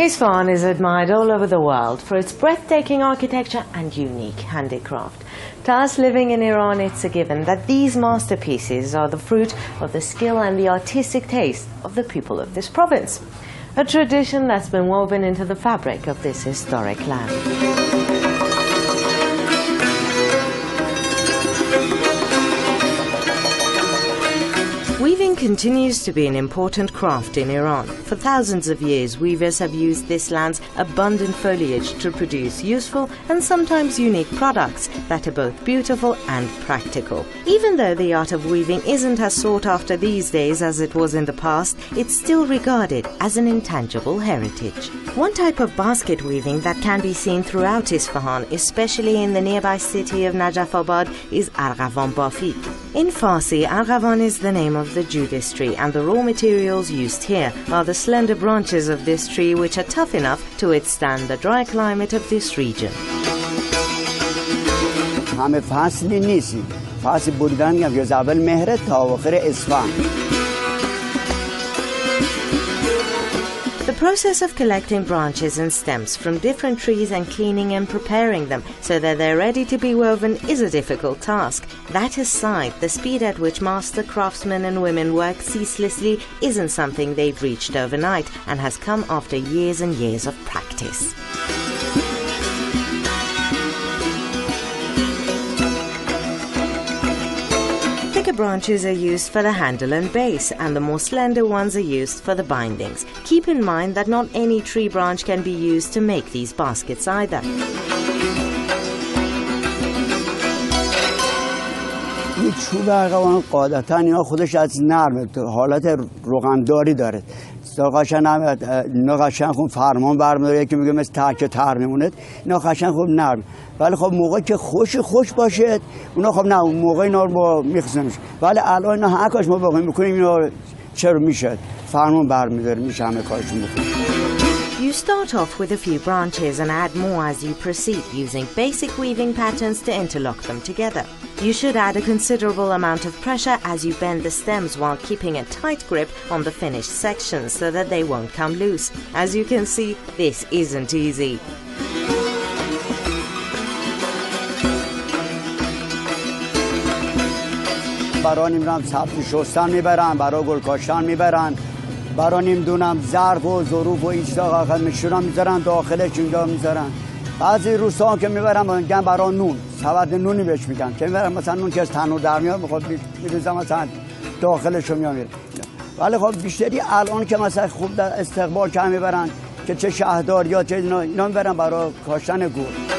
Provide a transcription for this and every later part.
Isfahan is admired all over the world for its breathtaking architecture and unique handicraft. To us living in Iran, it's a given that these masterpieces are the fruit of the skill and the artistic taste of the people of this province, a tradition that's been woven into the fabric of this historic land. Weaving continues to be an important craft in Iran. For thousands of years, weavers have used this land's abundant foliage to produce useful and sometimes unique products that are both beautiful and practical. Even though the art of weaving isn't as sought after these days as it was in the past, it's still regarded as an intangible heritage. One type of basket weaving that can be seen throughout Isfahan, especially in the nearby city of Najafabad, is Arghavan Bafik. In Farsi, Arghavan is the name of the Judas tree, and the raw materials used here are the slender branches of this tree, which are tough enough to withstand the dry climate of this region. همه فصلی نیستی فصل بودن یا از اول مهر تا آخر اسفند. The process of collecting branches and stems from different trees and cleaning and preparing them so that they're ready to be woven is a difficult task. That aside, the speed at which master craftsmen and women work ceaselessly isn't something they've reached overnight and has come after years and years of practice. Thicker branches are used for the handle and base, and the more slender ones are used for the bindings. Keep in mind that not any tree branch can be used to make these baskets either. این چوب ارغوان قاعدتاً اینا خودش از نرمه حالت روغنداری داره. قشنگ اینا قشنگ خوب فرمان برمی‌داره، یکی میگه مثل ترک تر میمونه. اینا قشنگ خوب نرم. ولی خب موقعی که خوش باشه اونا خب نه اون موقع اینا رو با میخزنش. ولی الان اینا هر کاش ما بخوایم میکنیم اینا چرا میشه فرمان برمی‌داره میشه همه کارشون بکنیم. You start off with a few branches and add more as you proceed, using basic weaving patterns to interlock them together. You should add a considerable amount of pressure as you bend the stems while keeping a tight grip on the finished sections so that they won't come loose. As you can see, this isn't easy. برای نمیدونم سبزی شستن میبرن، برای گل کاشتن میبرن، برای نمیدونم ظرف و ظروف و ایستا میشورن میذارن داخلش اینجا میذارن. بعضی روستا که میبرن میگن برای نون، سبد نونی بهش میگن که میبرن مثلا نون که از تنور در میاد میخواد میریزن مثلا داخلش رو میاره. ولی خب بیشتری الان که مثلا خوب در استقبال که میبرن که چه شهردار یا چه اینا میبرن برای کاشتن گل.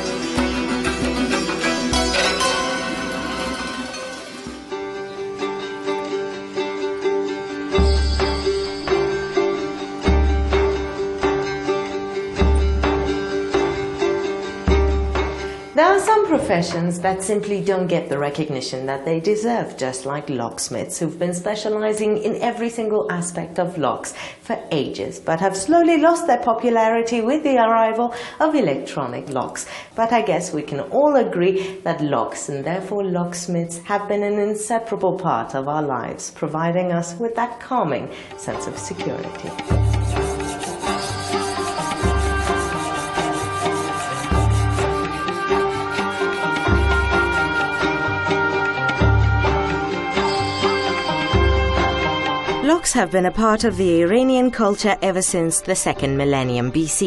There are some professions that simply don't get the recognition that they deserve, just like locksmiths who've been specializing in every single aspect of locks for ages, but have slowly lost their popularity with the arrival of electronic locks. But I guess we can all agree that locks, and therefore locksmiths, have been an inseparable part of our lives, providing us with that calming sense of security. Locks have been a part of the Iranian culture ever since the 2nd millennium BC.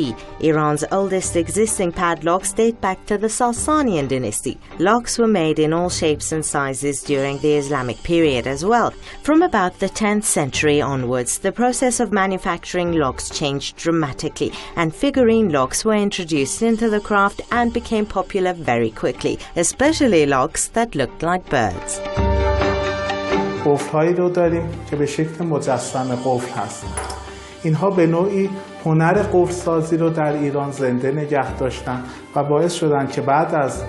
Iran's oldest existing padlocks date back to the Sasanian dynasty. Locks were made in all shapes and sizes during the Islamic period as well. From about the 10th century onwards, the process of manufacturing locks changed dramatically, and figurine locks were introduced into the craft and became popular very quickly, especially locks that looked like birds. قفل‌هایی رو داریم که به شکل مجسمه قفل هستند. اینها به نوعی هنر قفل سازی رو در ایران زنده نگه داشتن و باعث شدن که بعد از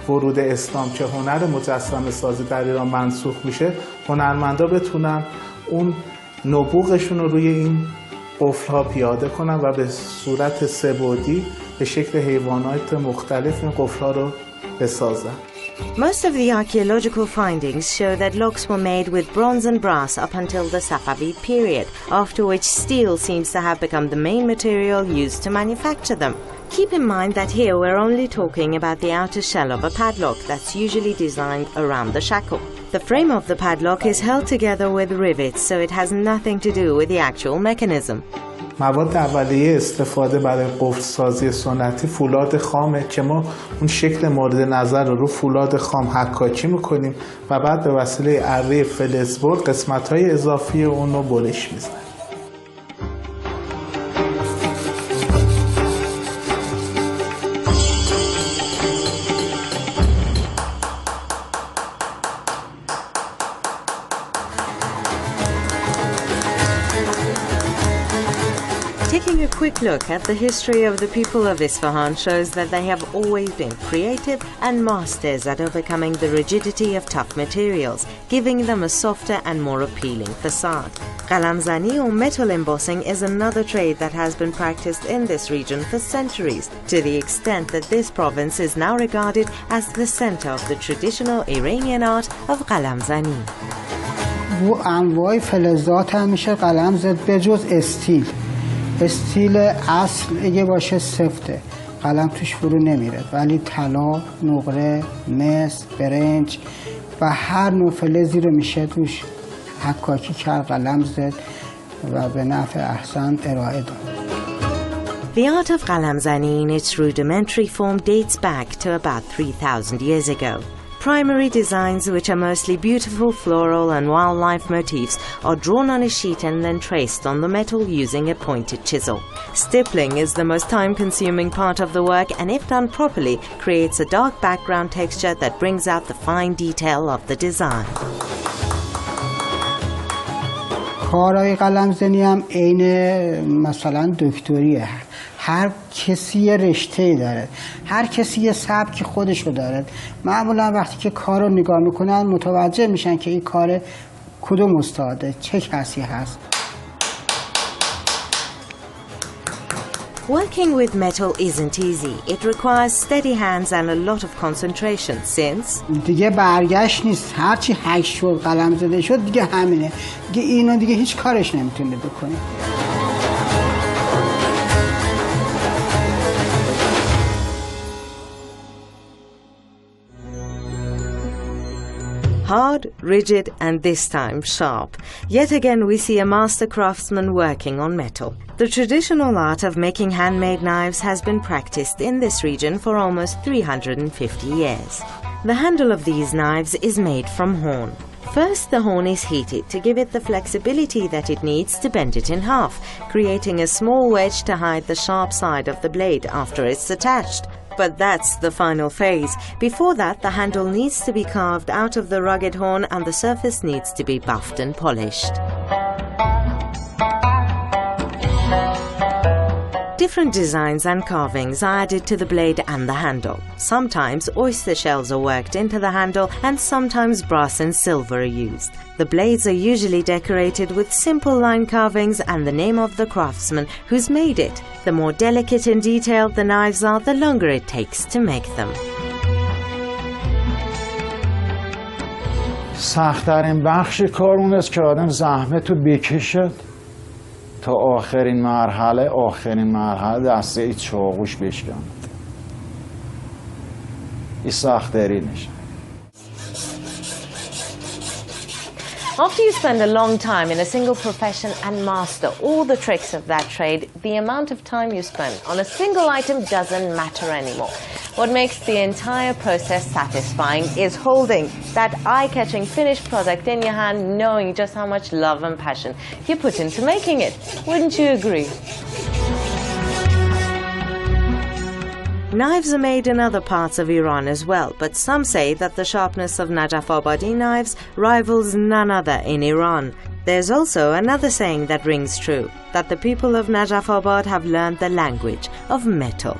ورود اسلام که هنر مجسمه سازی در ایران منسوخ میشه، هنرمندا بتونن اون نبوغشون رو روی این قفل‌ها پیاده کنن و به صورت سه‌بعدی به شکل حیوانات مختلف این قفل‌ها رو بسازن. Most of the archaeological findings show that locks were made with bronze and brass up until the Safavid period, after which steel seems to have become the main material used to manufacture them. Keep in mind that here we're only talking about the outer shell of a padlock that's usually designed around the shackle. The frame of the padlock is held together with rivets, so it has nothing to do with the actual mechanism. مواد اولیه استفاده برای قفل سازی سنتی فولاد خامه که ما اون شکل مورد نظر رو فولاد خام حکاکی میکنیم و بعد به وسیله اره فلزبر قسمت‌های اضافی اون رو برش میزنیم. Taking a quick look at the history of the people of Isfahan shows that they have always been creative and masters at overcoming the rigidity of tough materials, giving them a softer and more appealing facade. Qalamzani or metal embossing is another trade that has been practiced in this region for centuries, to the extent that this province is now regarded as the center of the traditional Iranian art of Qalamzani. و انواع فلزات هم میشه قلم زد بجز استیل اصل اگه باشه سفته قلم توش فرو نمیره، ولی طلا، نقره، مس، برنج و هر نوع فلزی رو میشه توش حکاکی کرد، قلم زد و به نفع احسن ارائه داد. The art of Qalamzani in its rudimentary form dates back to about 3,000 years ago. Primary designs, which are mostly beautiful floral and wildlife motifs, are drawn on a sheet and then traced on the metal using a pointed chisel. Stippling is the most time-consuming part of the work and, if done properly, creates a dark background texture that brings out the fine detail of the design. کارهای قلمزنی هم عین مثلا دکتریه. هر کسی یه رشته‌ای داره، هر کسی یه سبک خودشو داره. معمولا وقتی که کار رو نگاه میکنن متوجه میشن که این کار کدوم استاده، چه کسی هست. Working with metal isn't easy. It requires steady hands and a lot of concentration since دیگه برگشت نیست. هرچی هک شد قلم زده شد دیگه همینه. دیگه اینو دیگه هیچ کارش نمیتونه بکنه. hard, rigid, and this time sharp. Yet again we see a master craftsman working on metal. The traditional art of making handmade knives has been practiced in this region for almost 350 years. The handle of these knives is made from horn. First, the horn is heated to give it the flexibility that it needs to bend it in half, creating a small wedge to hide the sharp side of the blade after it's attached. But that's the final phase. Before that, the handle needs to be carved out of the rugged horn and the surface needs to be buffed and polished. Different designs and carvings are added to the blade and the handle. Sometimes oyster shells are worked into the handle and sometimes brass and silver are used. The blades are usually decorated with simple line carvings and the name of the craftsman who's made it. The more delicate and detailed the knives are, the longer it takes to make them. سخت‌ترین بخش کار اون است که آدم زحمت رو بکشد تا آخرین مرحله دسته چاقوش بشکند. این سخت‌ترینش. After you spend a long time in a single profession and master all the tricks of that trade, the amount of time you spend on a single item doesn't matter anymore. What makes the entire process satisfying is holding that eye-catching finished product in your hand, knowing just how much love and passion you put into making it. Wouldn't you agree? Knives are made in other parts of Iran as well, but some say that the sharpness of Najaf-Abadi knives rivals none other in Iran. There's also another saying that rings true, that the people of Najaf-Abad have learned the language of metal.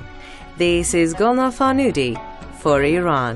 This is Golnar Farnudi for Iran.